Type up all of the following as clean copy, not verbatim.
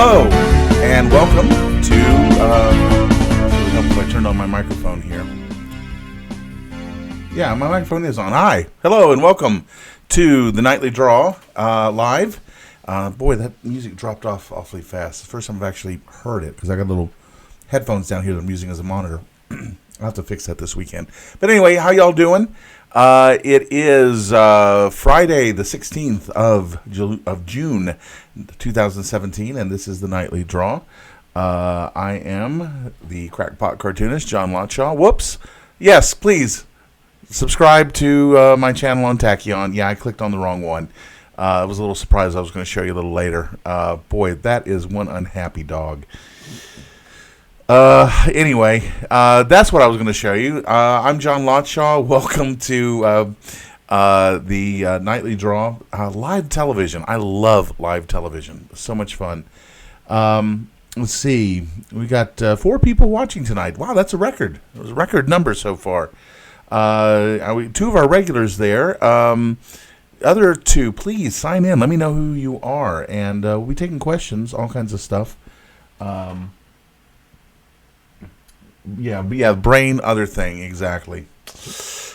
Hello, and welcome to, really help if I turned on my microphone here. Yeah, my microphone is on. Hi, hello, and welcome to the Nightly Draw live. Boy, that music dropped off awfully fast. The first time I've actually heard it, because I got little headphones down here that I'm using as a monitor. I'll have to fix that this weekend. But anyway, how y'all doing? It is Friday, the 16th of June, 2017, and this is the Nightly Draw. I am the crackpot cartoonist, John Lotshaw. Whoops. Yes, please subscribe to my channel on Tachyon. Yeah, I clicked on the wrong one. I was a little surprised. I was going to show you a little later. Boy, that is one unhappy dog. Anyway, that's what I was going to show you. I'm John Lotshaw. Welcome to the Nightly Draw live television. I love live television. So much fun. Let's see. We got 4 people watching tonight. Wow, that's a record. It was a record number so far. 2 of our regulars there. Other 2, please sign in. Let me know who you are. And we'll be taking questions, all kinds of stuff. Yeah, brain, other thing, exactly.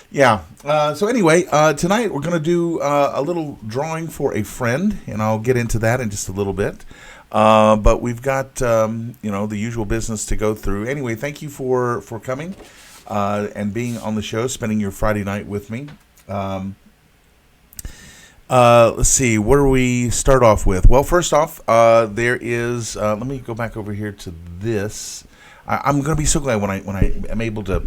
Yeah, so anyway, tonight we're going to do a little drawing for a friend, and I'll get into that in just a little bit. But we've got, the usual business to go through. Anyway, thank you for coming and being on the show, spending your Friday night with me. Let's see, what do we start off with? Well, first off, there is, let me go back over here to this. I'm going to be so glad when I am able to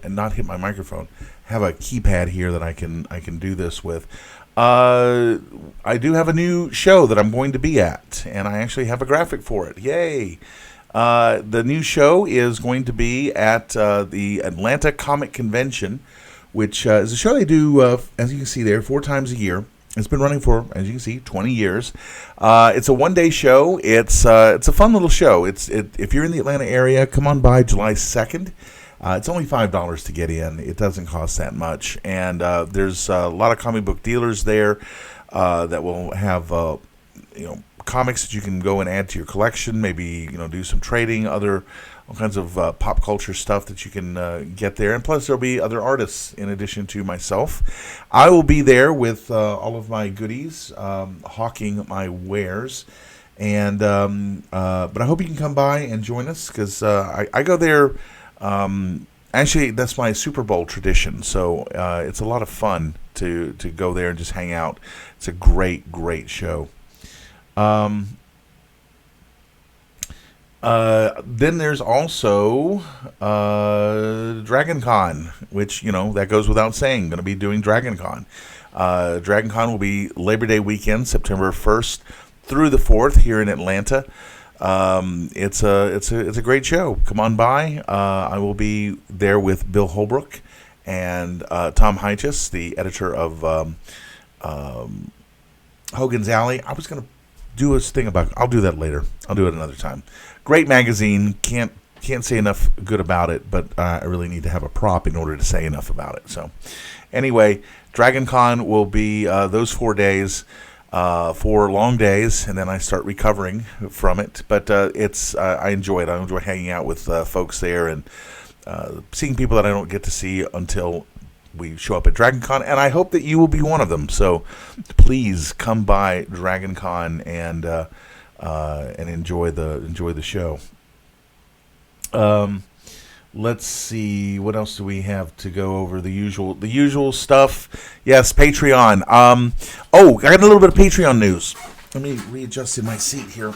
and not hit my microphone, have a keypad here that I can do this with. I do have a new show that I'm going to be at, and I actually have a graphic for it. Yay! The new show is going to be at the Atlanta Comic Convention, which is a show they do, as you can see there, 4 times a year. It's been running for, as you can see, 20 years. It's a one-day show. It's a fun little show. If you're in the Atlanta area, come on by July 2nd. It's only $5 to get in. It doesn't cost that much. And there's a lot of comic book dealers there that will have comics that you can go and add to your collection. Maybe do some trading, all kinds of pop culture stuff that you can get there. And plus, there'll be other artists in addition to myself. I will be there with all of my goodies, hawking my wares. And but I hope you can come by and join us, because I go there. Actually, that's my Super Bowl tradition. So it's a lot of fun to go there and just hang out. It's a great, great show. Then there's also Dragon Con, which, that goes without saying. Going to be doing Dragon Con. Dragon Con will be Labor Day weekend, September 1st through the 4th here in Atlanta. It's a great show. Come on by. I will be there with Bill Holbrook and Tom Heichus, the editor of Hogan's Alley. I was going to do a thing about it. I'll do that later. I'll do it another time. Great magazine. Can't say enough good about it, but I really need to have a prop in order to say enough about it. So anyway, Dragon Con will be those 4 days, 4 long days, and then I start recovering from it. But I enjoy it. I enjoy hanging out with folks there and seeing people that I don't get to see until we show up at Dragon Con, and I hope that you will be one of them. So please come by Dragon Con and enjoy the show. Let's see, what else do we have to go over? The usual stuff. Yes, Patreon. I got a little bit of Patreon news. Let me readjust in my seat here.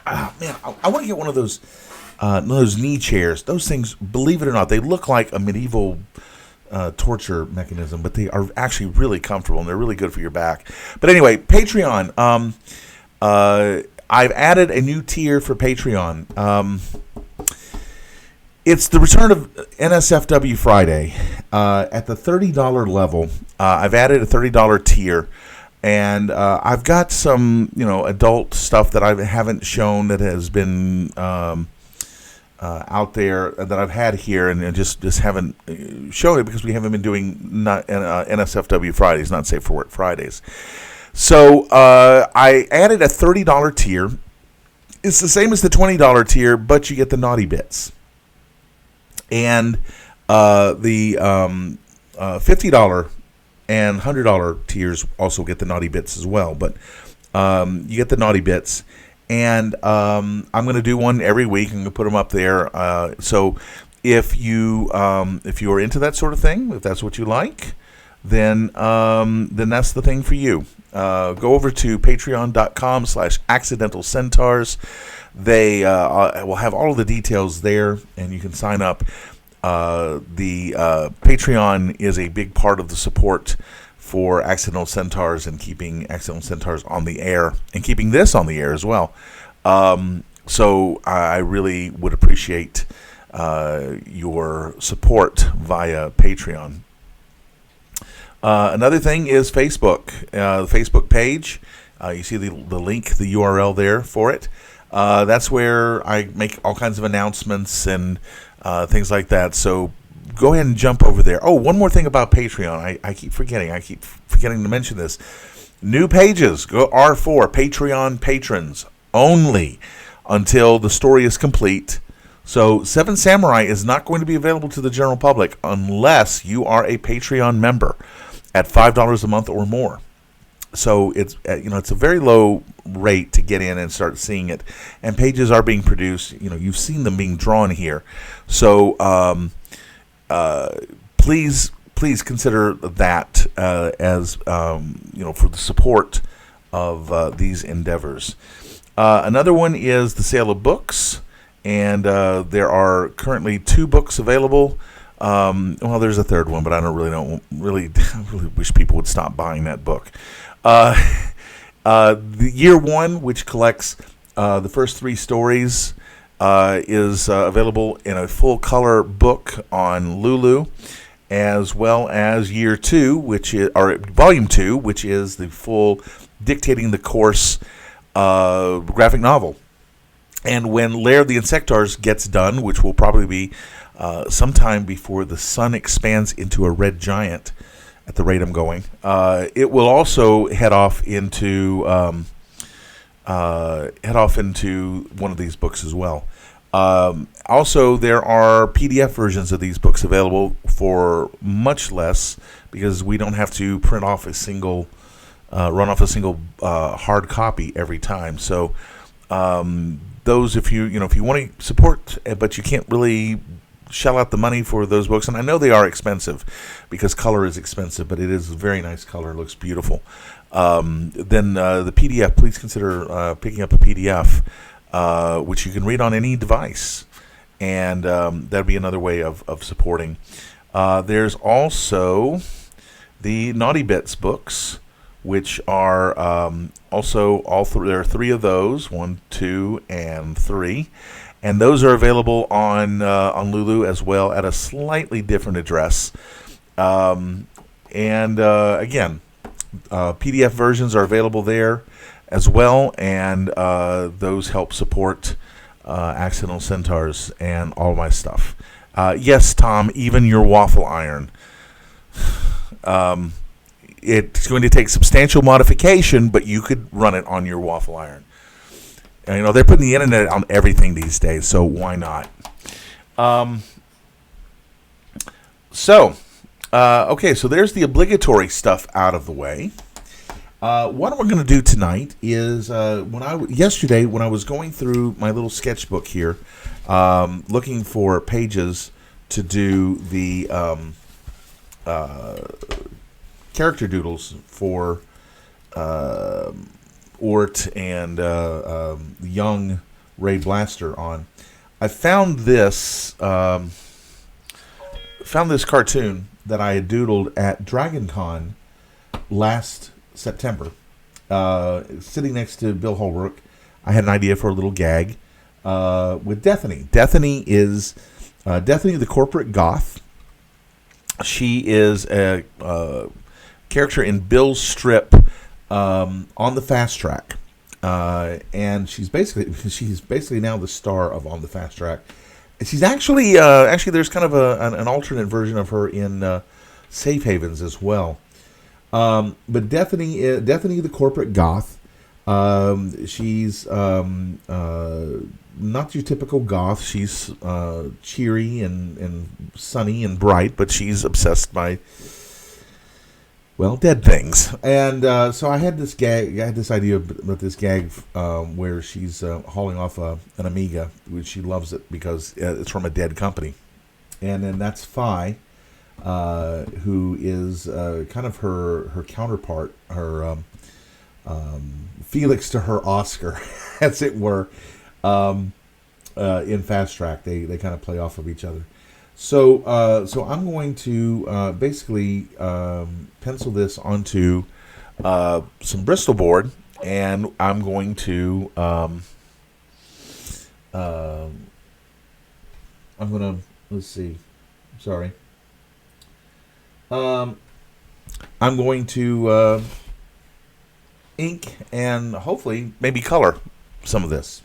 Man, I want to get one of those knee chairs. Those things, believe it or not, they look like a medieval torture mechanism, but they are actually really comfortable, and they're really good for your back. But anyway, Patreon. I've added a new tier for Patreon. It's the return of NSFW Friday. At the $30 level, I've added a $30 tier, and I've got some adult stuff that I haven't shown that has been out there that I've had here and just haven't shown it because we haven't been doing NSFW Fridays, not Safe for Work Fridays. So I added a $30 tier, It's the same as the $20 tier, but you get the naughty bits. And the $50 and $100 tiers also get the naughty bits as well. But you get the naughty bits. And I'm going to do one every week. I'm going to put them up there. So if you are into that sort of thing, if that's what you like, then that's the thing for you. Go over to patreon.com/Accidental Centaurs. They will have all of the details there, and you can sign up. The Patreon is a big part of the support for Accidental Centaurs and keeping Accidental Centaurs on the air and keeping this on the air as well. So I really would appreciate your support via Patreon. Another thing is Facebook, the Facebook page. You see the link, the URL there for it. That's where I make all kinds of announcements and things like that. So go ahead and jump over there. Oh, one more thing about Patreon. I keep forgetting. I keep forgetting to mention this. New pages are for Patreon patrons only until the story is complete. So Seven Samurai is not going to be available to the general public unless you are a Patreon member at $5 a month or more. So it's it's a very low rate to get in and start seeing it, and pages are being produced. You've seen them being drawn here. So please consider that as for the support of these endeavors. Another one is the sale of books, and there are currently 2 books available. Well, there's a third one, but I really wish people would stop buying that book. The Year One, which collects the first 3 stories, is available in a full color book on Lulu, as well as Year Two, Volume 2, which is the full Dictating the Course graphic novel. And when Lair of the Insectars gets done, which will probably be sometime before the sun expands into a red giant, at the rate I'm going, it will also head off into one of these books as well. Also, there are PDF versions of these books available for much less, because we don't have to run off a single hard copy every time. So those, if you want to support, but you can't really shell out the money for those books, and I know they are expensive because color is expensive, but it is very nice color. It looks beautiful. Then the PDF, please consider picking up a PDF, which you can read on any device, and that'd be another way of supporting. There's also the Naughty Bits books, which are also there are 3 of those, 1, 2, and 3. And those are available on Lulu as well at a slightly different address. Again, PDF versions are available there as well, and those help support Accidental Centaurs and all my stuff. Yes, Tom, even your waffle iron. It's going to take substantial modification, but you could run it on your waffle iron. And, they're putting the internet on everything these days, so why not? Okay, so there's the obligatory stuff out of the way. What we're going to do tonight is, yesterday when I was going through my little sketchbook here, looking for pages to do the character doodles for Ort and young Ray Blaster on, I found this cartoon that I had doodled at DragonCon last September, sitting next to Bill Holbrook. I had an idea for a little gag with Dethany. Dethany is Dethany the corporate goth. She is a character in Bill's strip on the Fastrack, and she's basically now the star of On the Fastrack. And she's actually there's kind of an alternate version of her in Safe Havens as well. But Dethany the corporate goth She's not your typical goth. She's cheery and sunny and bright, but she's obsessed by, well, dead things. And so I had this gag. I had this idea about this gag where she's hauling off an Amiga, which she loves it because it's from a dead company. And then that's Fi, who is kind of her counterpart, her Felix to her Oscar, as it were, in Fastrack. They kind of play off of each other. So I'm going to basically pencil this onto some Bristol board, and I'm going to let's see. Sorry. I'm going to ink and hopefully maybe color some of this.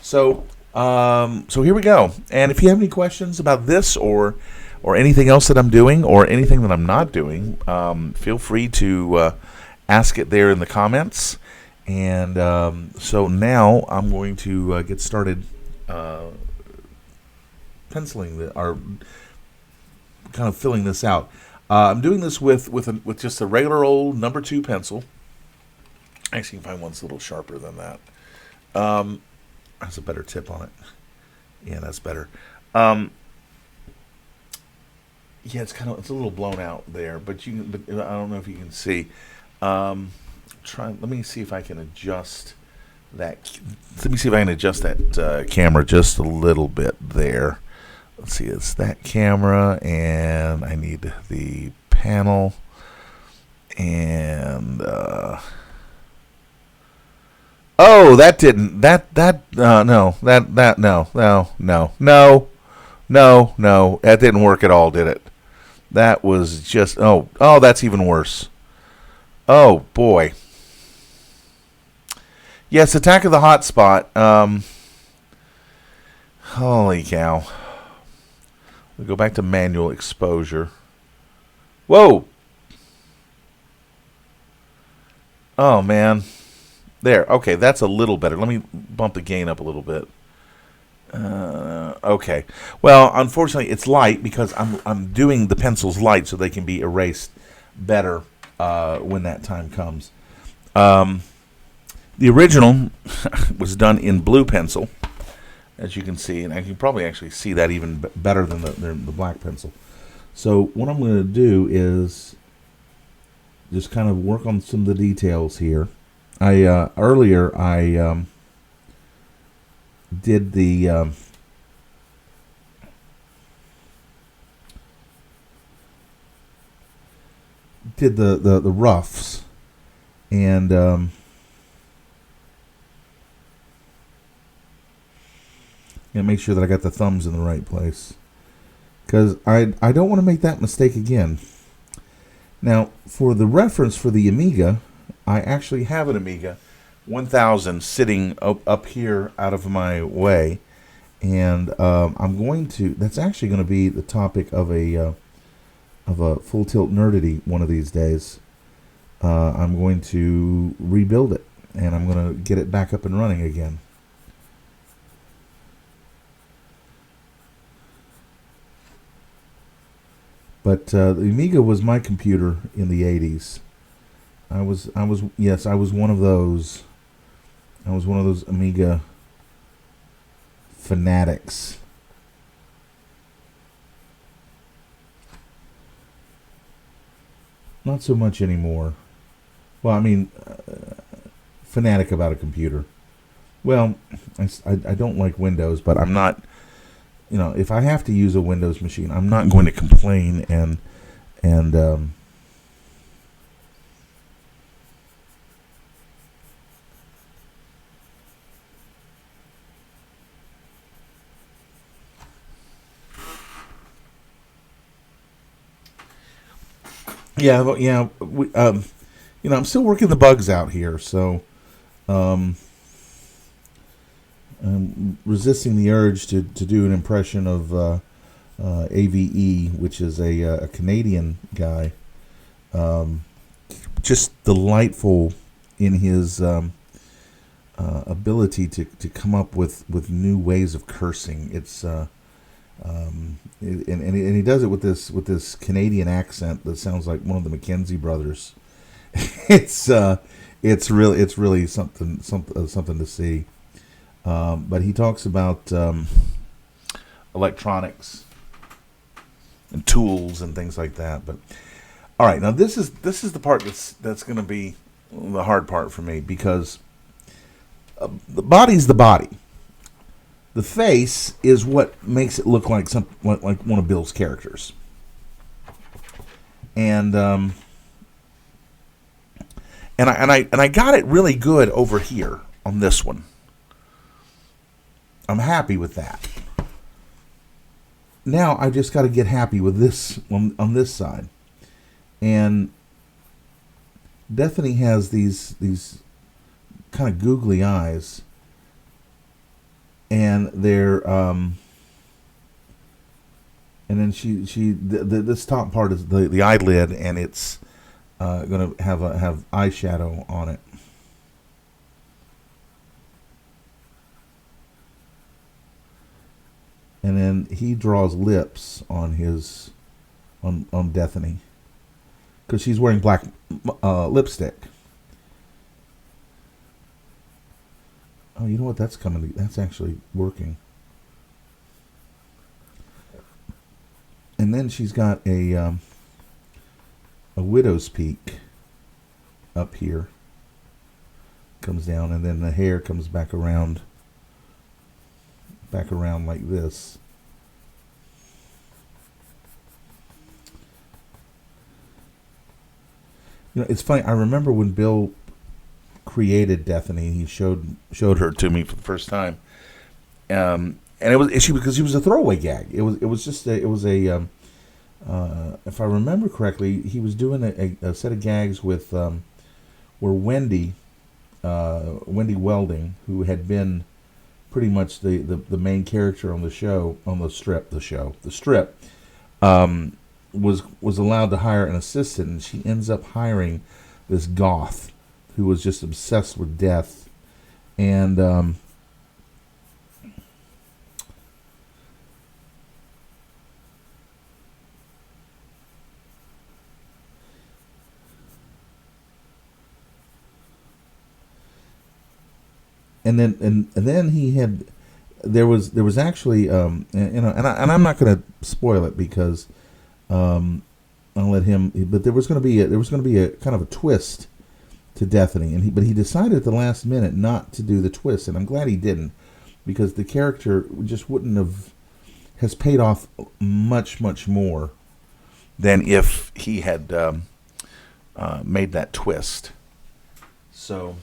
So here we go. And if you have any questions about this or anything else that I'm doing or anything that I'm not doing, feel free to ask it there in the comments. And so now I'm going to get started penciling or kind of filling this out. I'm doing this with just a regular old number 2 pencil. Actually, you can find one's a little sharper than that. Has a better tip on it. Yeah, that's better. Yeah, it's a little blown out there, but I don't know if you can see. Let me see if I can adjust that. Let me see if I can adjust that camera just a little bit there. Let's see, it's that camera, and I need the panel, and oh, that didn't, that didn't work at all, did it? That was just, that's even worse. Oh, boy. Yes, Attack of the Hotspot. Holy cow. We'll go back to manual exposure. Whoa! Oh, man. There. Okay, that's a little better. Let me bump the gain up a little bit. Okay. Well, unfortunately, it's light because I'm doing the pencils light so they can be erased better when that time comes. The original was done in blue pencil, as you can see, and I can probably actually see that even better than the black pencil. So what I'm going to do is just kind of work on some of the details here. Earlier I did the roughs, and make sure that I got the thumbs in the right place, because I don't want to make that mistake again. Now, for the reference for the Amiga, I actually have an Amiga 1000 sitting up here out of my way, and that's actually going to be the topic of a Full Tilt Nerdity one of these days. I'm going to rebuild it, and I'm going to get it back up and running again. But the Amiga was my computer in the 80s. I was one of those. I was one of those Amiga fanatics. Not so much anymore. Well, I mean, fanatic about a computer. Well, I don't like Windows, but I'm not. If I have to use a Windows machine, I'm not going to complain and I'm still working the bugs out here, so I'm resisting the urge to do an impression of AVE, which is a Canadian guy. Just delightful in his ability to come up with new ways of cursing. It's and he does it with this Canadian accent that sounds like one of the Mackenzie brothers. it's really something to see. But he talks about electronics and tools and things like that. But all right, now this is the part that's going to be the hard part for me, because the body's the body. The face is what makes it look like like one of Bill's characters. And I got it really good over here on this one. I'm happy with that. Now I just got to get happy with this on this side. And Bethany has these kind of googly eyes, and they're and then this top part is the eyelid, and it's going to have eyeshadow on it. And then he draws lips on on Bethany, because she's wearing black lipstick. Oh, you know what? That's coming. That's actually working. And then she's got a widow's peak up here. Comes down, and then the hair comes back around like this. You know, it's funny. I remember when Bill created Bethany, he showed her to me for the first time, and it was because she was a throwaway gag. It was a if I remember correctly, he was doing a set of gags with where Wendy Welding, who had been pretty much the main character on the show, on the strip, was allowed to hire an assistant, and she ends up hiring this goth who was just obsessed with death. And then he had there was actually and I'm not going to spoil it, because I'll let him. But there was going to be a kind of a twist to Bethany, but he decided at the last minute not to do the twist, and I'm glad he didn't, because the character just has paid off much more than if he had made that twist. So.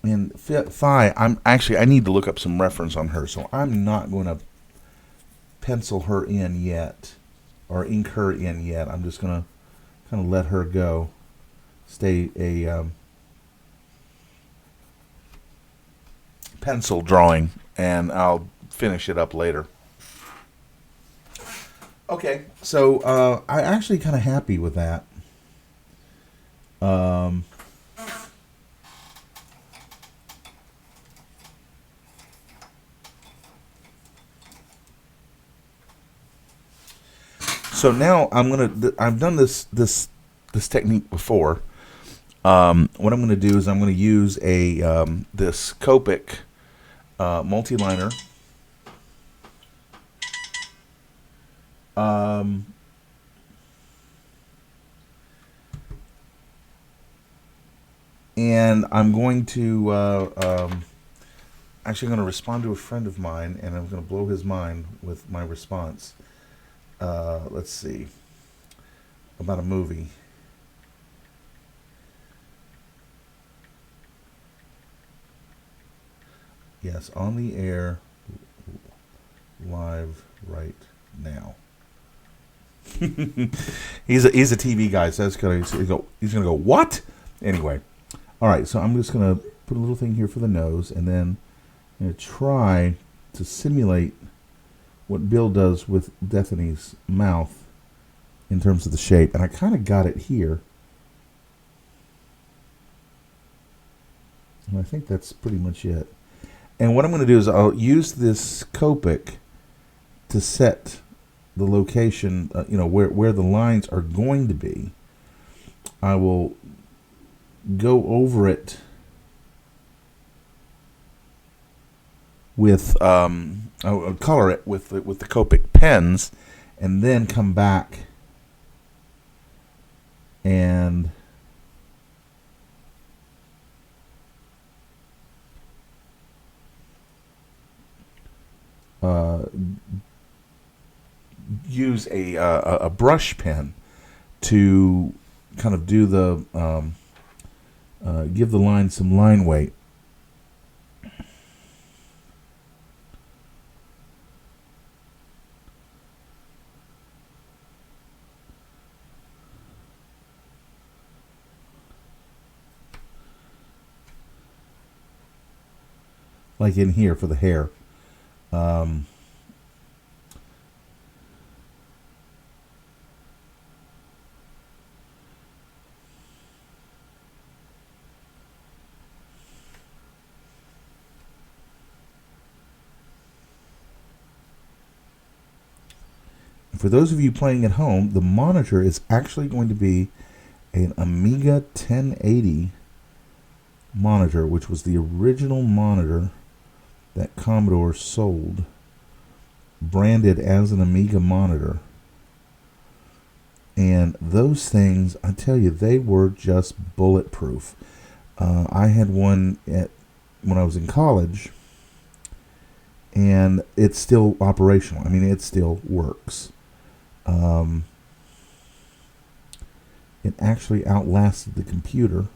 And Phi, I need to look up some reference on her, so I'm not going to pencil her in yet, or ink her in yet. I'm just going to kind of let her go, stay a pencil drawing, and I'll finish it up later. Okay, so I'm actually kind of happy with that. So now I've done this technique before. What I'm going to do is I'm going to use this Copic multi-liner. And I'm going to actually going to respond to a friend of mine, and I'm going to blow his mind with my response. Let's see, about a movie. Yes, on the air, live right now. He's a TV guy, so that's gonna he's gonna go what? Anyway, all right. So I'm just gonna put a little thing here for the nose, and then I'm going to try to simulate what Bill does with Bethany's mouth in terms of the shape. And I kind of got it here. And I think that's pretty much it. And what I'm going to do is I'll use this Copic to set the location, where the lines are going to be. I will go over it with, I'll color it with the Copic pens, and then come back and use a brush pen to kind of do the give the line some line weight. Like in here for the hair. For those of you playing at home, the monitor is actually going to be an Amiga 1080 monitor, which was the original monitor that Commodore sold, branded as an Amiga monitor. And those things, I tell you, they were just bulletproof. I had one when I was in college, and it's still operational. I mean, it still works. It actually outlasted the computer.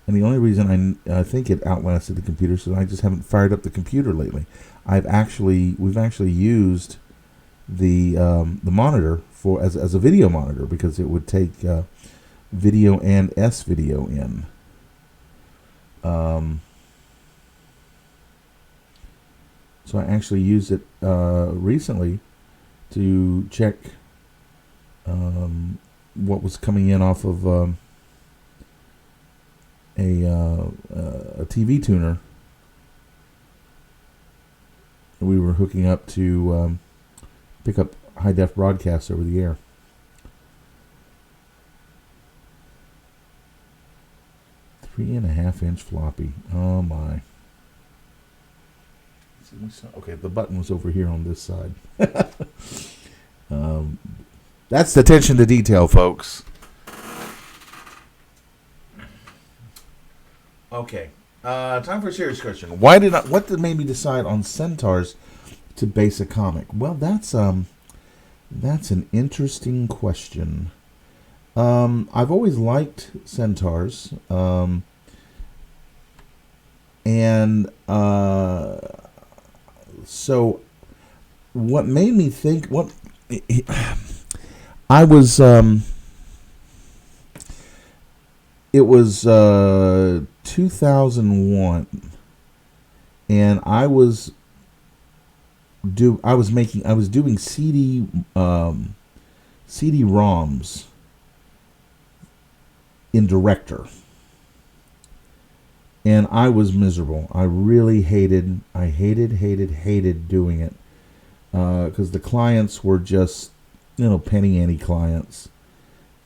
And the only reason I think it outlasted the computer is I just haven't fired up the computer lately. We've actually used the monitor as a video monitor, because it would take video and S-video in. So I actually used it recently to check what was coming in off of a TV tuner. We were hooking up to pick up high-def broadcasts over the air. .5" floppy. Oh my. Okay, the button was over here on this side. That's the attention to detail, folks. Okay, time for a serious question. What made me decide on Centaurs to base a comic? Well, that's an interesting question. I've always liked Centaurs, and so what made me think, it was 2001, and I was doing CD-ROMs in Director, and I was miserable. I really hated doing it, because the clients were just, penny ante clients,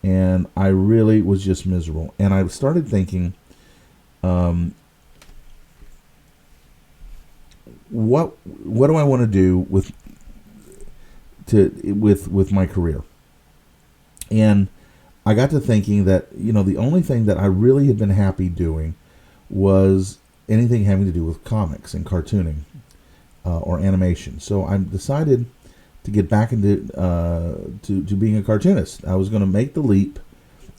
and I really was just miserable. And I started thinking, what do I want to do with my career? And I got to thinking that, the only thing that I really had been happy doing was anything having to do with comics and cartooning or animation. So I decided to get back into to being a cartoonist. I was going to make the leap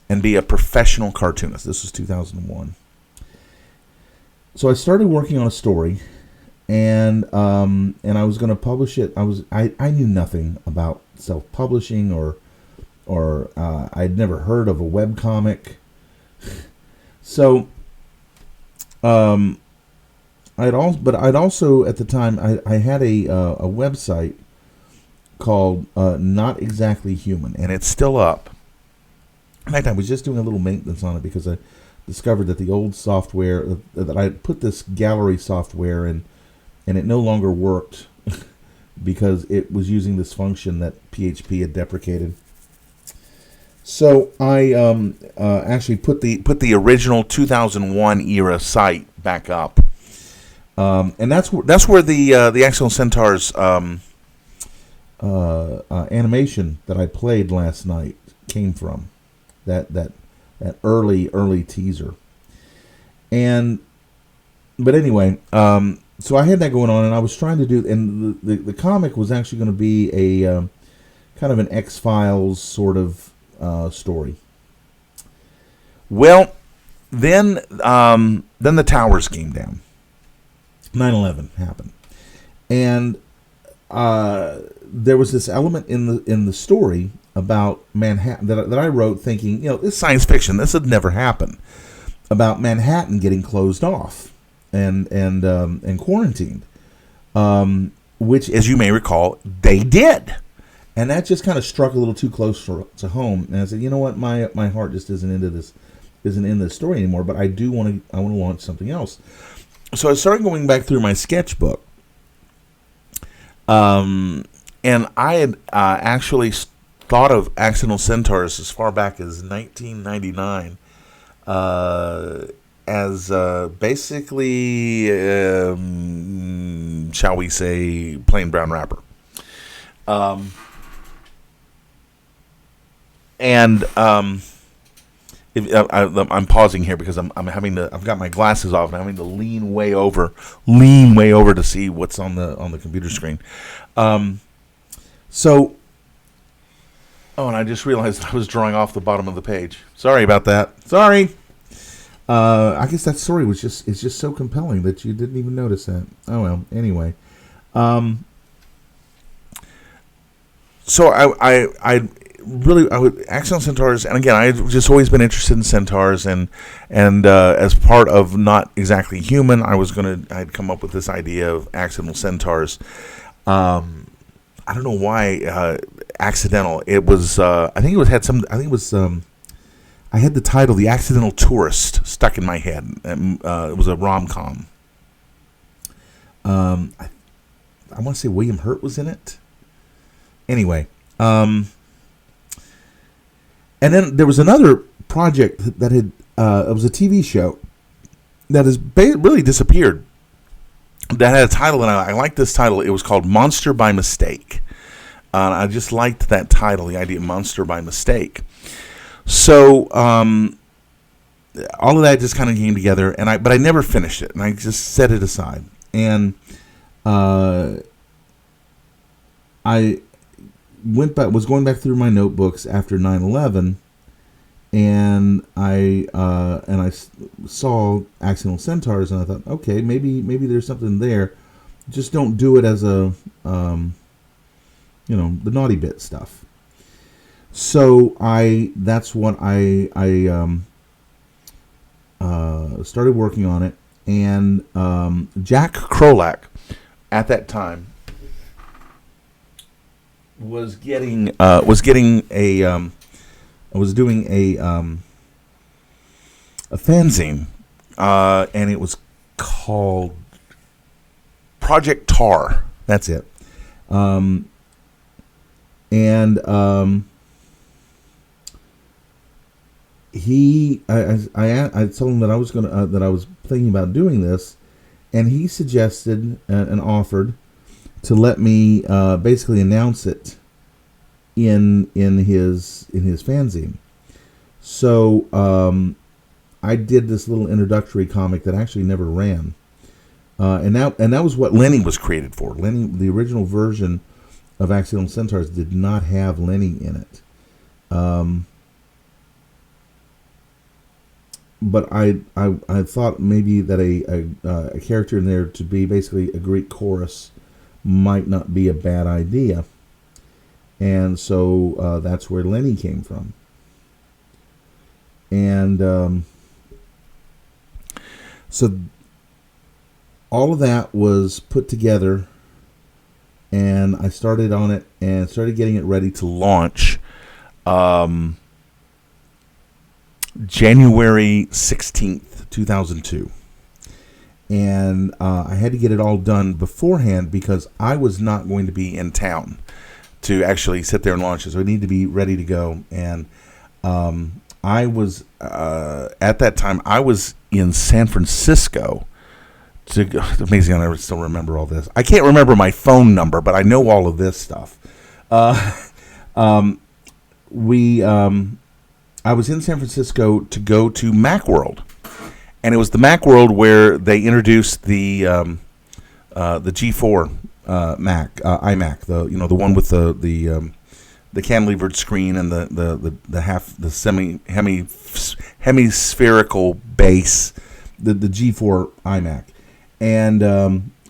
and be a professional cartoonist. This was 2001. So I started working on a story, and I was going to publish it. I knew nothing about self-publishing or I'd never heard of a webcomic. So I'd also at the time I had a website called Not Exactly Human, and it's still up. In fact, I was just doing a little maintenance on it because I discovered that the old software that I put this gallery software in, and it no longer worked because it was using this function that PHP had deprecated. So I actually put the original 2001 era site back up, and that's where the Accidental Centaurs animation that I played last night came from. That early teaser, but anyway, so I had that going on, and I was trying to do, and the comic was actually going to be a kind of an X-Files sort of story. Well, then the towers came down. 9/11 happened, and there was this element in the story about Manhattan that I wrote, thinking, this is science fiction. This would never happen. About Manhattan getting closed off and quarantined, which, as you may recall, they did. And that just kind of struck a little too close to home. And I said, you know what, my heart just isn't in this story anymore. But I want to launch something else. So I started going back through my sketchbook, and I had actually thought of Accidental Centaurs as far back as 1999 as basically, shall we say, plain brown wrapper. I'm pausing here because I've got my glasses off and I'm having to lean way over to see what's on the computer screen. And I just realized I was drawing off the bottom of the page. Sorry about that. Sorry. I guess that story is just so compelling that you didn't even notice that. Oh well. Anyway, so I would Accidental Centaurs, and again, I've just always been interested in centaurs, and as part of Not Exactly Human, I'd come up with this idea of Accidental Centaurs. I don't know why accidental. It was I had the title The Accidental Tourist stuck in my head. It was a rom-com. I want to say William Hurt was in it. Anyway, and then there was another project that had it was a TV show that has really disappeared. That had a title, and I liked this title. It was called Monster by Mistake. I just liked that title, the idea of Monster by Mistake. So all of that just kind of came together, but I never finished it, and I just set it aside. And I was going back through my notebooks after 9/11, and I saw Accidental Centaurs, and I thought, okay, maybe there's something there. Just don't do it as a the naughty bit stuff. So that's what I started working on it, and Jack Krolak at that time was doing a fanzine, and it was called Project Tar. That's it. I told him that I was thinking about doing this, and he suggested and offered to let me basically announce it in his fanzine. So I did this little introductory comic that actually never ran, and that was what Lenny was created for. Lenny, the original version of Accidental Centaurs, did not have Lenny in it. But I thought maybe that a character in there to be basically a Greek chorus might not be a bad idea, and so that's where Lenny came from. And So all of that was put together, and I started on it and started getting it ready to launch January 16th, 2002. And I had to get it all done beforehand because I was not going to be in town to actually sit there and launch it. So I need to be ready to go. And I was, at that time, I was in San Francisco. It's amazing I still remember all this. I can't remember my phone number, but I know all of this stuff. I was in San Francisco to go to Macworld, and it was the Macworld where they introduced the G4 Mac iMac, the one with the cantilevered screen and the hemispherical base, the G4 iMac. And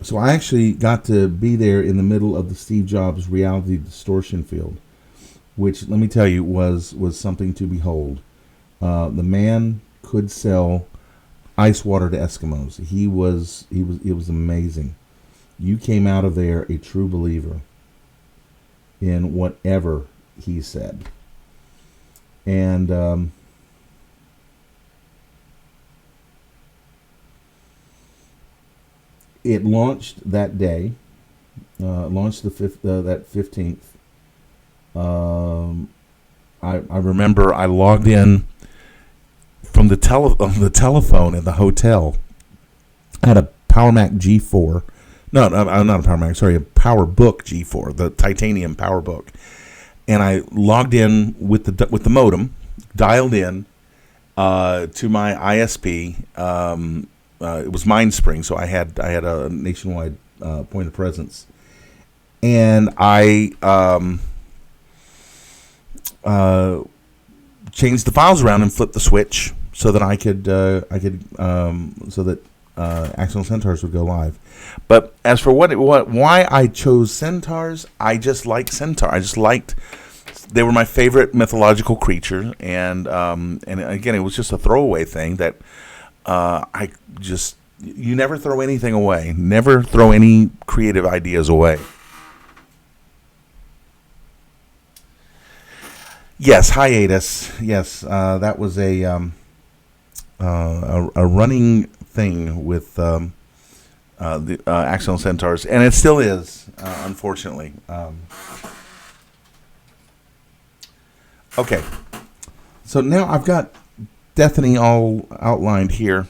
so I actually got to be there in the middle of the Steve Jobs reality distortion field, which, let me tell you, was something to behold. The man could sell ice water to Eskimos. It was amazing. You came out of there a true believer in whatever he said. And it launched that day. Launched that 15th. I remember I logged in from the telephone at the hotel. I had a PowerMac G4. No, not a PowerMac. Sorry, a PowerBook G4, the titanium PowerBook. And I logged in with the modem, dialed in to my ISP. It was MindSpring, so I had a nationwide point of presence, and I changed the files around and flipped the switch so that I could so that Accidental Centaurs would go live. But as for why I chose Centaurs, I just liked Centaur. They were my favorite mythological creature, and again, it was just a throwaway thing that you never throw anything away. Never throw any creative ideas away. Yes, hiatus. Yes, that was a running thing with the Accidental Centaurs, and it still is, unfortunately. Okay, so now I've got Destiny all outlined here.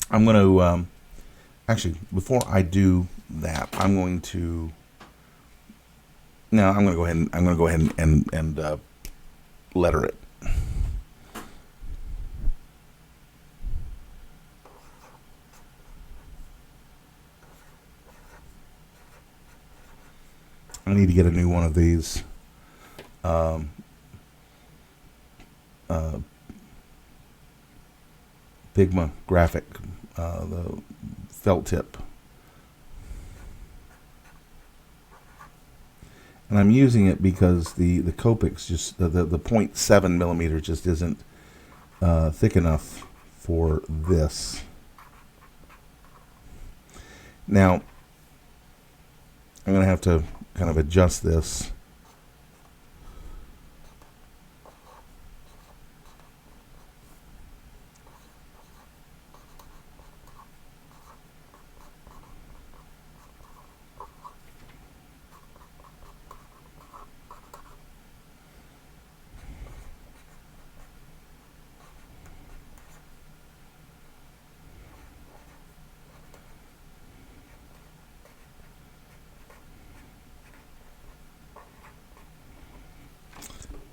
I'm going to actually, before I do that, I'm going to go ahead and letter it. I need to get a new one of these. Pigma graphic, the felt tip. And I'm using it because the Copics just, the 0.7 millimeter just isn't thick enough for this. Now, I'm going to have to kind of adjust this.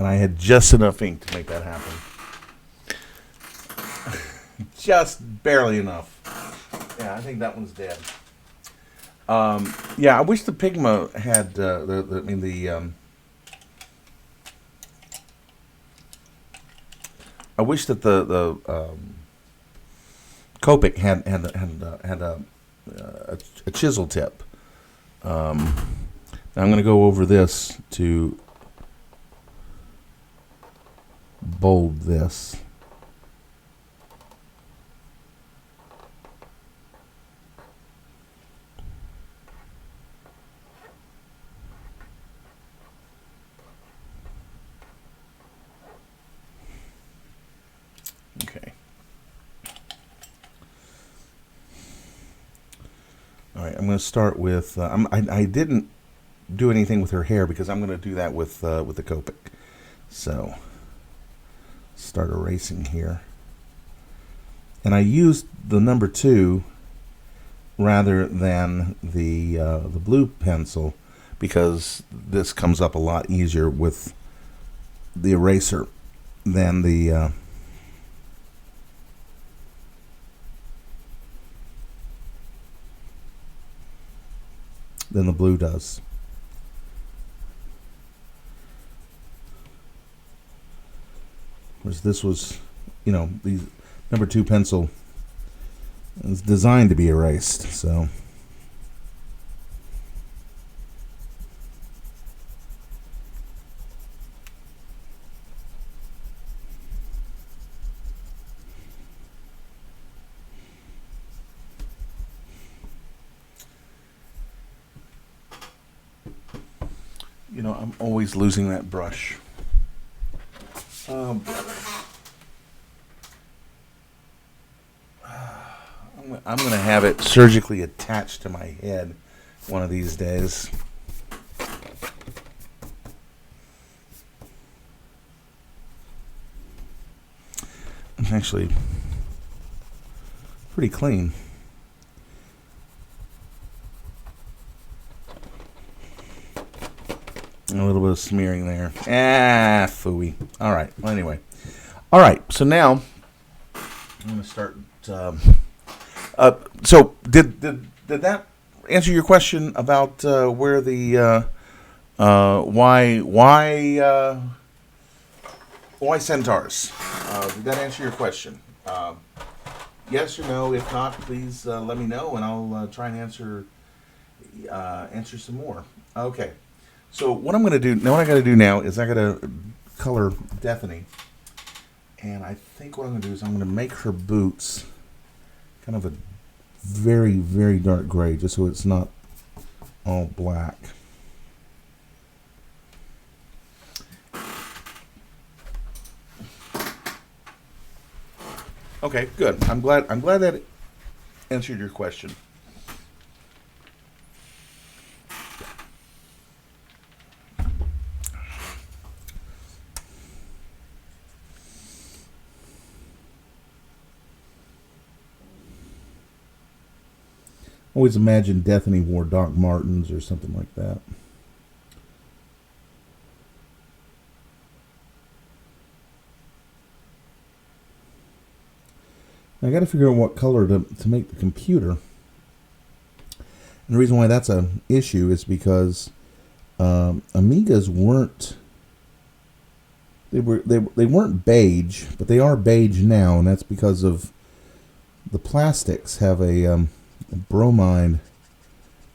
And I had just enough ink to make that happen. Just barely enough. Yeah, I think that one's dead. Yeah, I wish the Pigma had I wish that the Copic had a chisel tip. Now I'm going to go over this to bold this. I'm going to start with. I didn't do anything with her hair because I'm going to do that with the Copic. So start erasing here, and I used the number 2 rather than the blue pencil because this comes up a lot easier with the eraser than the blue does. Whereas this was, the number 2 pencil is designed to be erased, so. I'm always losing that brush. I'm going to have it surgically attached to my head one of these days. It's actually pretty clean. A little bit of smearing there. Phooey. All right. Well, anyway. All right. So now I'm going to start. So did that answer your question about where the why centaurs? Did that answer your question? Yes or no? If not, please let me know, and I'll try and answer some more. Okay. So what I'm going to do now, what I got to do now is I got to color Bethany, and I think what I'm going to do is I'm going to make her boots kind of a very, very dark gray, just so it's not all black. Okay, good. I'm glad that answered your question. Always imagine Bethany wore Doc Martens or something like that. I got to figure out what color to make the computer. And the reason why that's an issue is because Amigas weren't they weren't beige, but they are beige now, and that's because of the plastics have a bromide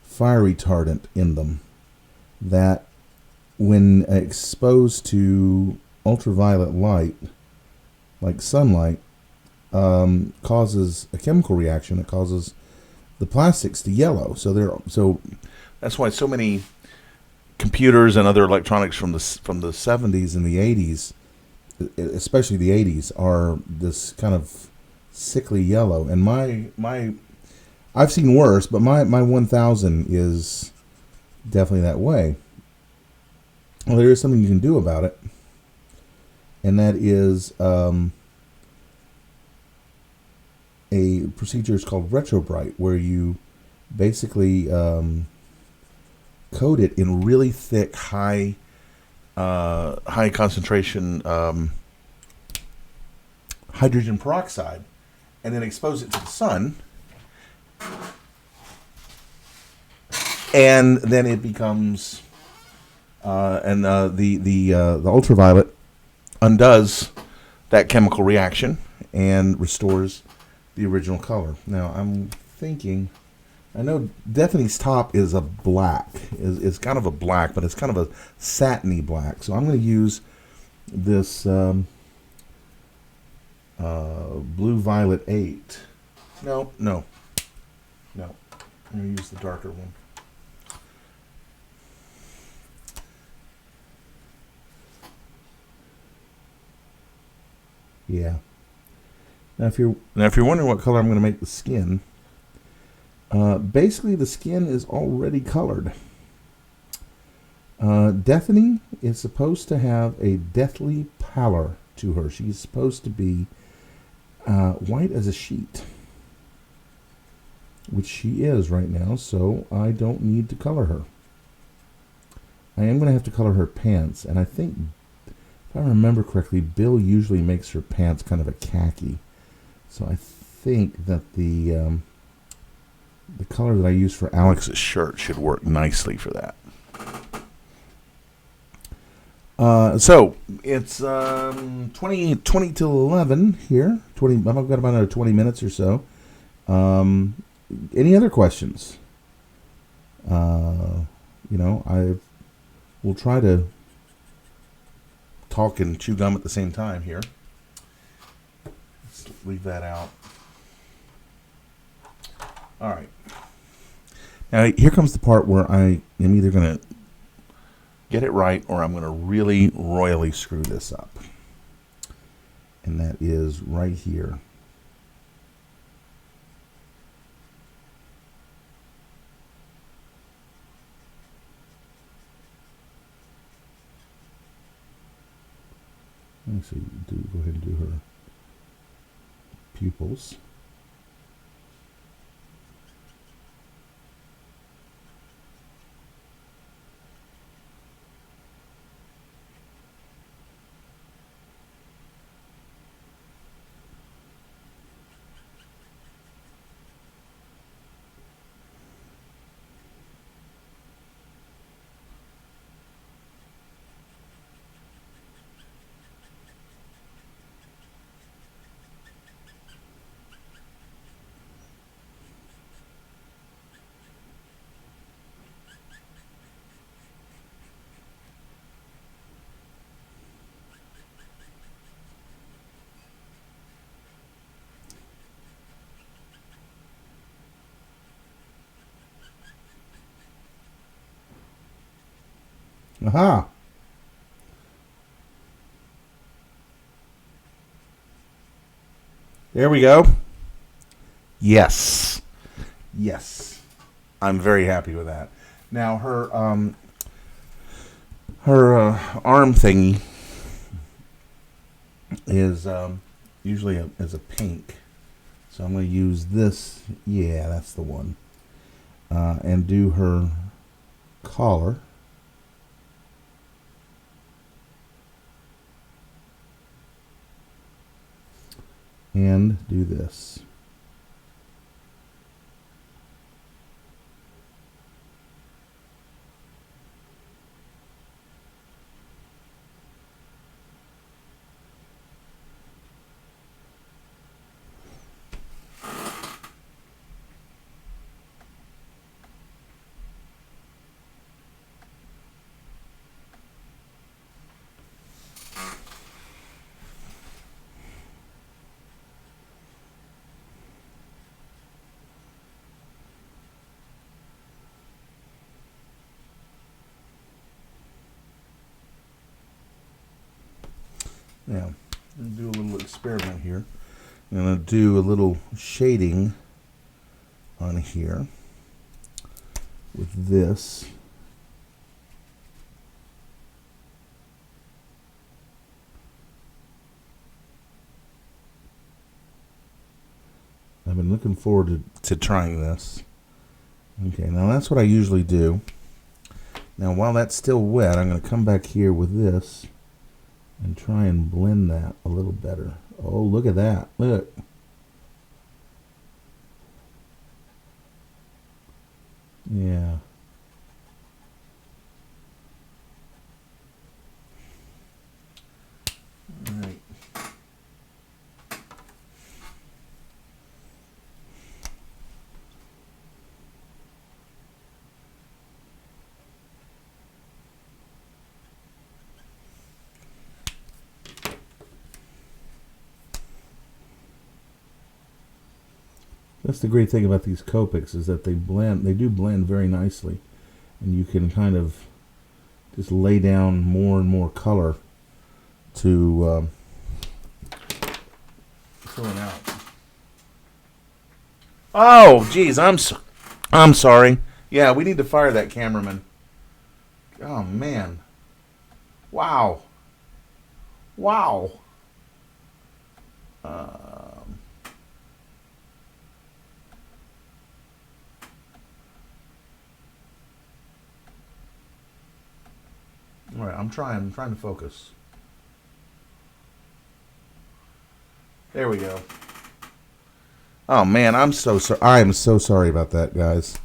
fire retardant in them that, when exposed to ultraviolet light, like sunlight, causes a chemical reaction. It causes the plastics to yellow. So that's why so many computers and other electronics from the 70s and the 80s, especially the 80s, are this kind of sickly yellow. And my I've seen worse, but my 1000 is definitely that way. Well, there is something you can do about it, and that is a procedure is called retrobrite, where you basically coat it in really thick, high concentration hydrogen peroxide, and then expose it to the sun, and then it becomes the ultraviolet undoes that chemical reaction and restores the original color. Now I'm thinking, I know Bethany's top is a black, is kind of a black, but it's kind of a satiny black. So I'm going to use this Blue Violet 8. No. I'm going to use the darker one. Yeah. Now, if you're wondering what color I'm going to make the skin, Basically, the skin is already colored. Deathany is supposed to have a deathly pallor to her. She's supposed to be white as a sheet, which she is right now, so I don't need to color her. I am going to have to color her pants, and I think, if I remember correctly, Bill usually makes her pants kind of a khaki. So I think that the color that I use for Alex's shirt should work nicely for that. So it's 20 till 11 here. I've got about another 20 minutes or so. Any other questions? I will try to talk and chew gum at the same time here. Let's leave that out. All right. Now here comes the part where I am either going to get it right or I'm going to really royally screw this up. And that is right here. Let me see, go ahead and do her pupils. Aha! There we go. Yes. Yes. I'm very happy with that. Now her arm thingy is usually as a pink. So I'm going to use this. Yeah, that's the one. And do her collar. And do this. Now, I'm going to do a little experiment here. I'm going to do a little shading on here with this. I've been looking forward to trying this. Okay, now that's what I usually do. Now, while that's still wet, I'm going to come back here with this and try and blend that a little better. Oh, look at that. Look. Yeah. All right. That's the great thing about these Copics is that they do blend very nicely, and you can kind of just lay down more and more color to fill it out. Oh, geez, I'm so I'm sorry. Yeah, we need to fire that cameraman. Oh, man. Wow. Wow. All right, I'm trying to focus. There we go. Oh man, I'm so sorry. I am so sorry about that, guys.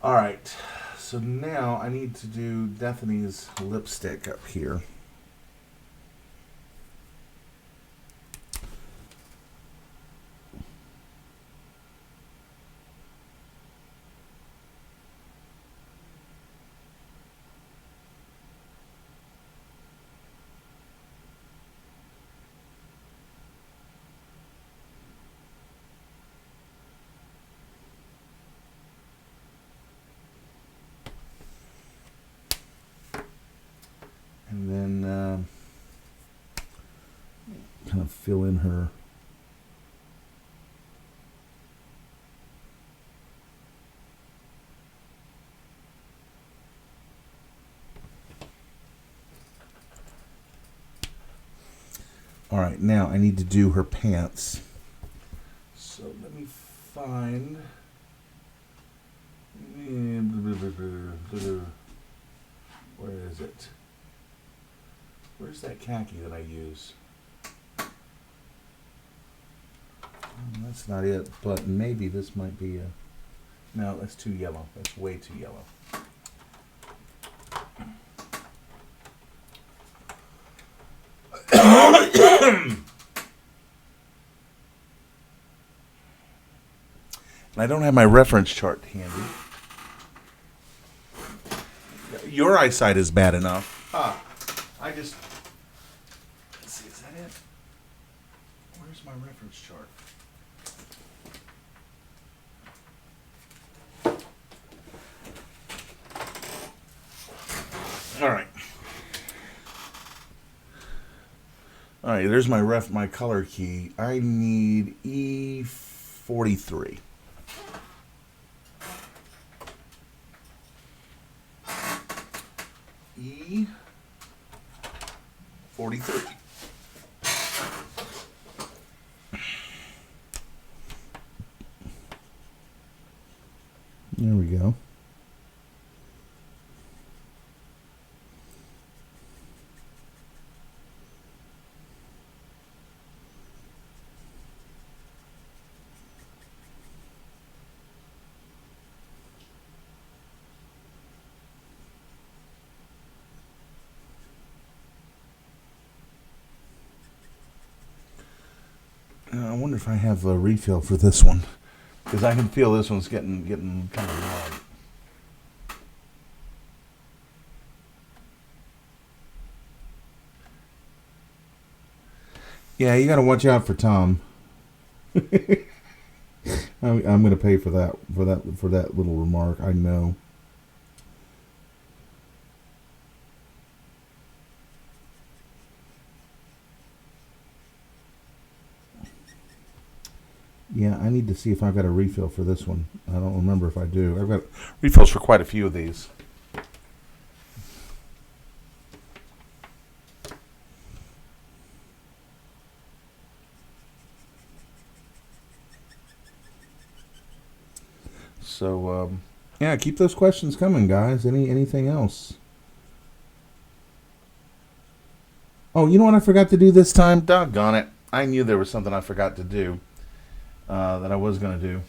All right, so now I need to do Bethany's lipstick up here. And then kind of fill in her. All right, now I need to do her pants. So let me find. Where is it? Where's that khaki that I use? That's not it, but maybe this might be a... No, that's too yellow. That's way too yellow. And I don't have my reference chart handy. Your eyesight is bad enough. I just... Let's see, is that it? Where's my reference chart? All right. All right, there's my color key. I need E43. E43. There we go. I wonder if I have a refill for this one, because I can feel this one's getting kind of light. Yeah, you got to watch out for Tom. I'm going to pay for that little remark. I know. Yeah, I need to see if I've got a refill for this one. I don't remember if I do. I've got refills for quite a few of these. So, yeah, keep those questions coming, guys. Anything else? Oh, you know what I forgot to do this time? Doggone it. I knew there was something I forgot to do. That I was going to do.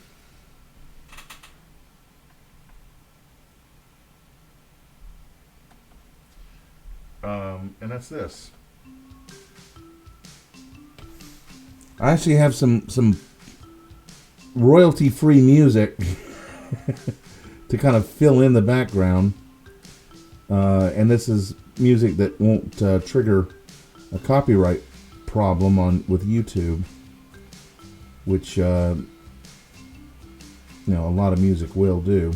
And that's this. I actually have some royalty-free music to kind of fill in the background. And this is music that won't trigger a copyright problem with YouTube. which a lot of music will do.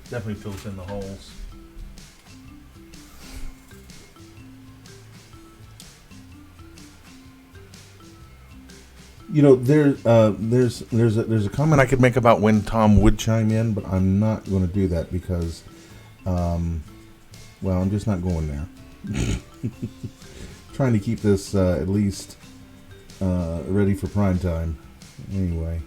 Definitely fills in the holes. There's a comment I could make about when Tom would chime in, but I'm not going to do that because, I'm just not going there. Trying to keep this at least ready for prime time. Anyway.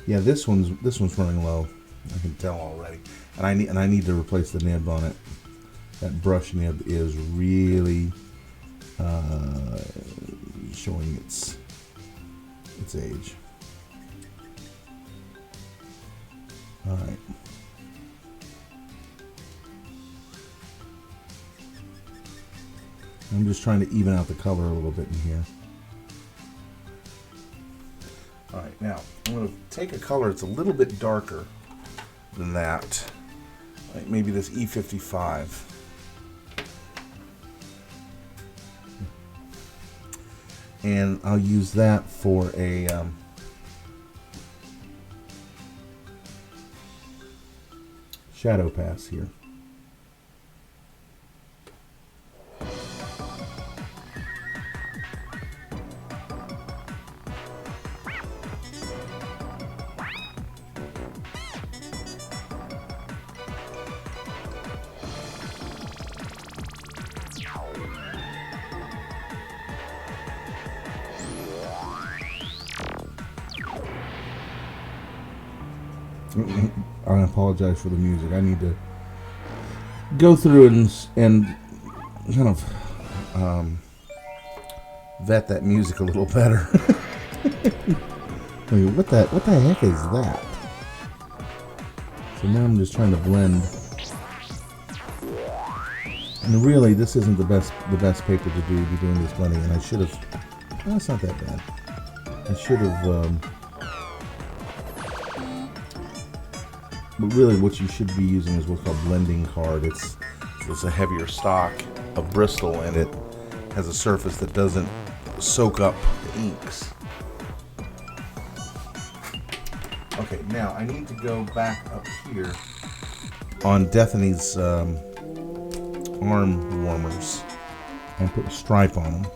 Yeah, this one's running low. I can tell already, and I need to replace the nib on it. That brush nib is really showing its age. All right. I'm just trying to even out the color a little bit in here. All right, now I'm going to take a color that's a little bit darker than that, like maybe this E55. And I'll use that for a shadow pass here. I apologize for the music. I need to go through and kind of vet that music a little better. I mean, what the heck is that? So now I'm just trying to blend. And really, this isn't the best paper to be doing this blending. And I should have. Oh, it's not that bad. I should have. But really, what you should be using is what's called blending card. It's a heavier stock of Bristol, and it has a surface that doesn't soak up the inks. Okay, now I need to go back up here on Dethany's arm warmers and put a stripe on them.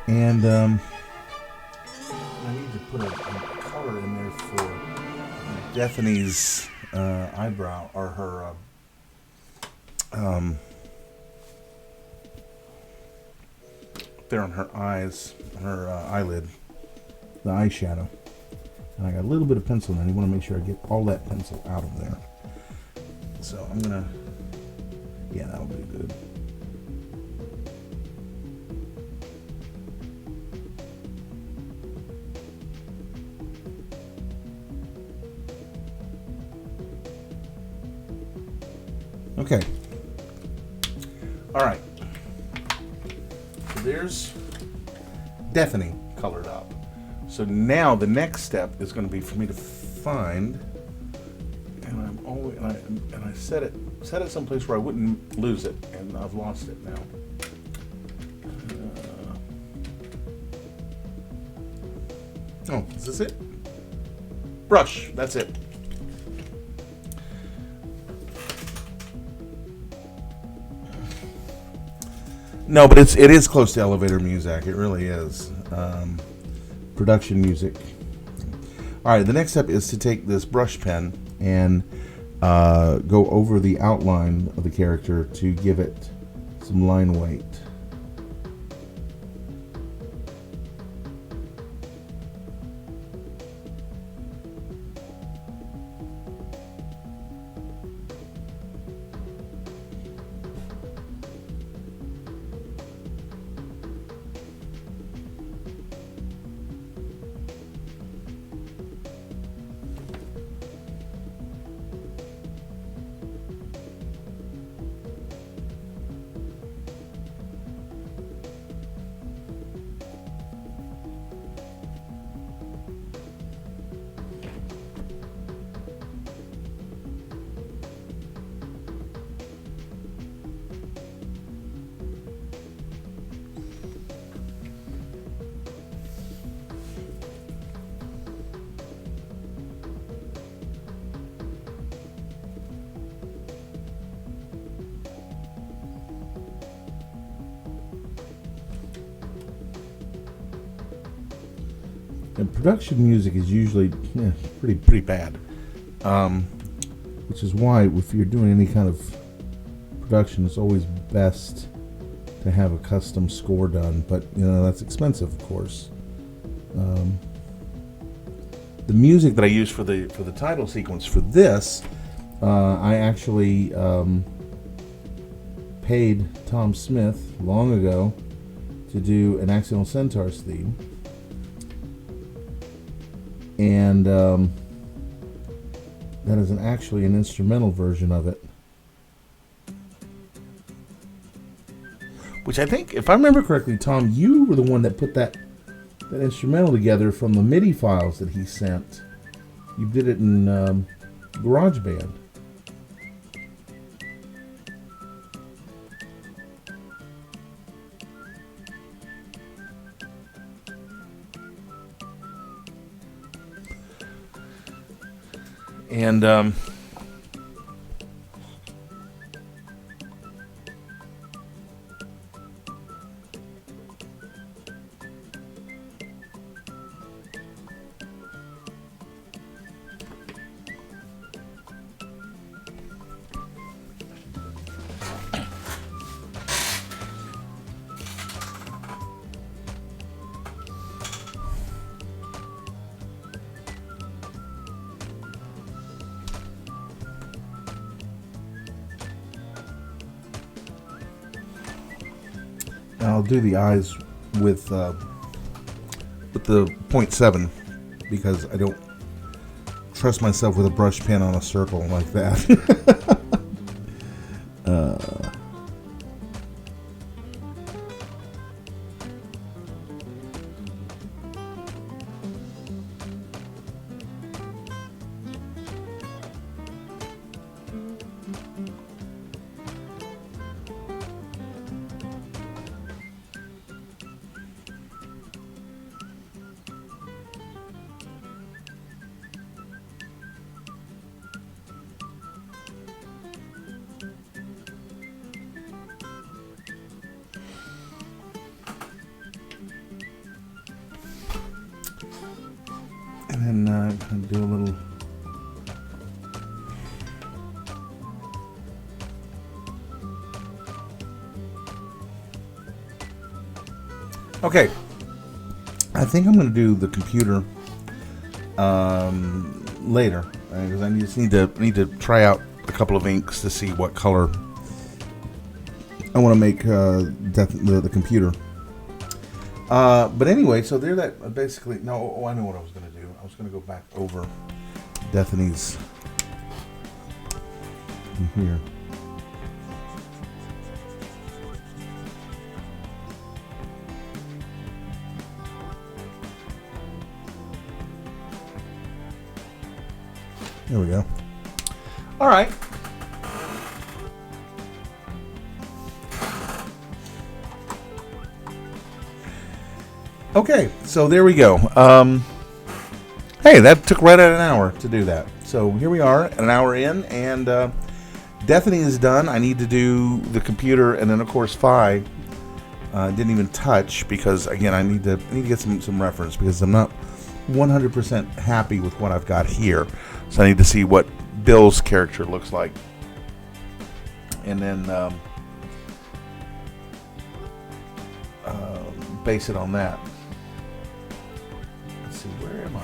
And I need to put a color in there for Dethany's eyebrow, or her there on her eyes, her eyelid, the eyeshadow. And I got a little bit of pencil, and I want to make sure I get all that pencil out of there. So I'm gonna, yeah, that'll be good. Okay. All right. So there's Dethany colored up. So now the next step is going to be for me to find, and I'm always and I set it someplace where I wouldn't lose it, and I've lost it now. Oh, is this it? Brush. That's it. No, but it is close to elevator music. It really is. Production music. All right, the next step is to take this brush pen and go over the outline of the character to give it some line weight. And production music is usually pretty bad, which is why if you're doing any kind of production, it's always best to have a custom score done. But that's expensive, of course. The music that I use for the title sequence for this, I actually paid Tom Smith long ago to do an Accidental Centaurs theme, and that is actually an instrumental version of it, which I think, if I remember correctly, Tom, you were the one that put that instrumental together from the MIDI files that he sent. You did it in GarageBand. And I'll do the eyes with the 0.7 because I don't trust myself with a brush pen on a circle like that. And then do a little. Okay, I think I'm going to do the computer later because I just need to try out a couple of inks to see what color I want to make the computer. But anyway, so there that basically. No, I know what I was going to do. I was going to go back over Destinies in here. There we go. All right. Okay, so there we go. Hey, that took right at an hour to do that. So here we are, an hour in, and Destiny is done. I need to do the computer, and then of course Phi. Didn't even touch because again I need to get some reference because I'm not 100% happy with what I've got here. So I need to see what Bill's character looks like, and then base it on that. Let's see, where am I?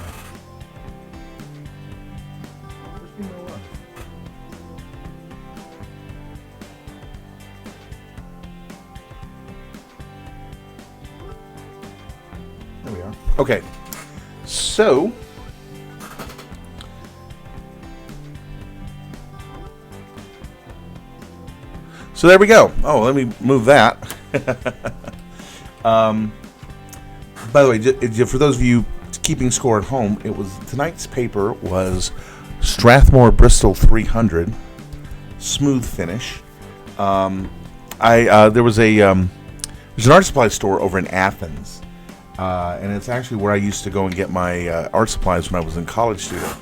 There we are. Okay, so there we go. Oh, let me move that. By the way, for those of you keeping score at home, tonight's paper was Strathmore Bristol 300 smooth finish. There's an art supply store over in Athens, and it's actually where I used to go and get my art supplies when I was a college student.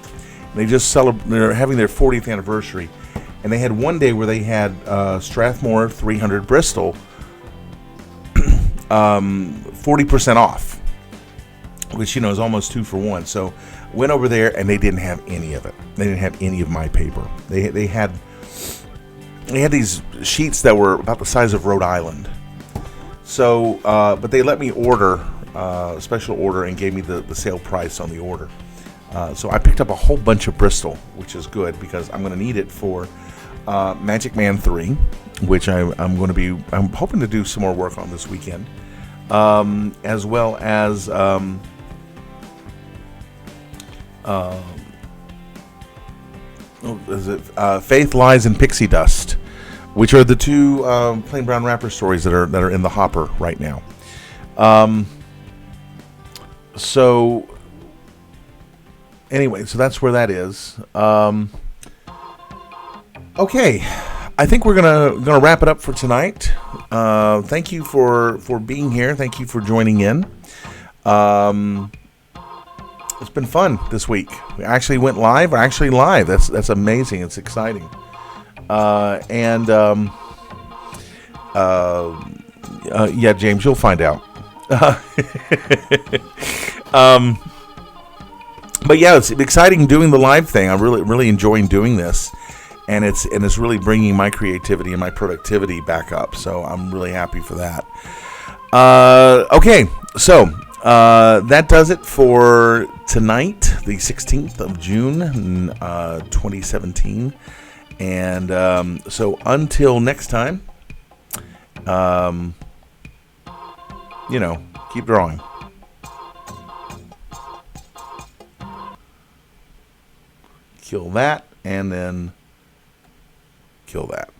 And they're having their 40th anniversary, and they had one day where they had Strathmore 300 Bristol 40% off, which is almost 2 for 1. So went over there and they didn't have any of it. They didn't have any of my paper. They had these sheets that were about the size of Rhode Island. So, but they let me order a special order and gave me the sale price on the order. So I picked up a whole bunch of Bristol, which is good because I'm going to need it for Magic Man 3, which I'm hoping to do some more work on this weekend, as well as Faith, Lies, and Pixie Dust, which are the 2 plain brown wrapper stories that are in the hopper right now. So anyway, so that's where that is. Okay, I think we're gonna wrap it up for tonight. Thank you for being here. Thank you for joining in. It's been fun this week. We actually went live. We're actually live. That's amazing. It's exciting. Yeah, James, you'll find out. But yeah, it's exciting doing the live thing. I'm really enjoying doing this, and it's really bringing my creativity and my productivity back up. So I'm really happy for that. Okay, so that does it for tonight, the 16th of June, 2017. And so until next time, keep drawing. Kill that, and then kill that.